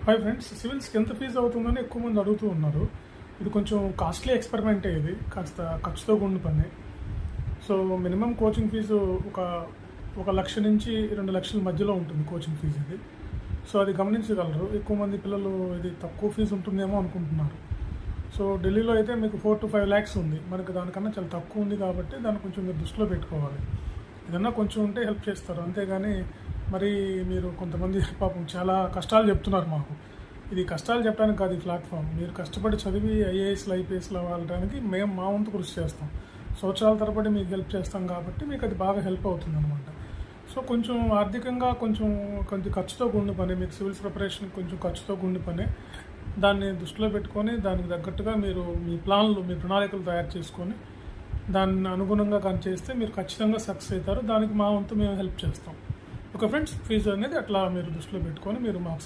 Hi friends, సివిల్స్కి ఎంత fee అవుతుందని ఎక్కువ మంది అడుగుతూ ఉన్నారు. ఇది కొంచెం కాస్ట్లీ ఎక్స్పెరిమెంటే. ఇది కాస్త ఖర్చుతో కూడిన పని. సో మినిమం కోచింగ్ ఫీజు ఒక 1,00,000 నుంచి 2,00,000 మధ్యలో ఉంటుంది కోచింగ్ ఫీజు ఇది. సో అది గమనించగలరు. ఎక్కువ మంది పిల్లలు ఇది తక్కువ ఫీజు ఉంటుందేమో అనుకుంటున్నారు. సో ఢిల్లీలో అయితే మీకు 4 to 5 lakhs ఉంది. మనకి దానికన్నా చాలా తక్కువ ఉంది కాబట్టి దాన్ని కొంచెం మీరు దృష్టిలో పెట్టుకోవాలి. ఏదన్నా కొంచెం ఉంటే హెల్ప్ చేస్తారు, అంతేగాని మరి మీరు కొంతమంది పాపం చాలా కష్టాలు చెప్తున్నారు మాకు. ఇది కష్టాలు చెప్పడానికి కాదు ఈ ప్లాట్ఫామ్. మీరు కష్టపడి చదివి ఐఏఎస్లు ఐపీఎస్లు అవ్వడానికి మేము మా వంతు కృషి చేస్తాం. సంవత్సరాల తరబడి మీకు హెల్ప్ చేస్తాం కాబట్టి మీకు అది బాగా హెల్ప్ అవుతుంది అనమాట. సో కొంచెం ఆర్థికంగా కొంచెం ఖర్చుతో కూడిన పని. మీకు సివిల్స్ ప్రిపరేషన్ కొంచెం ఖర్చుతో కూడిన పని. దాన్ని దృష్టిలో పెట్టుకొని దానికి తగ్గట్టుగా మీరు మీ ప్లాన్లు, మీ ప్రణాళికలు తయారు చేసుకొని దాన్ని అనుగుణంగా కానీ చేస్తే మీరు ఖచ్చితంగా సక్సెస్ అవుతారు. దానికి మా వంతు మేము హెల్ప్ చేస్తాం. ఓకే ఫ్రెండ్స్, ఫీజు అనేది అట్లా మీరు దృష్టిలో పెట్టుకొని మీరు మాకు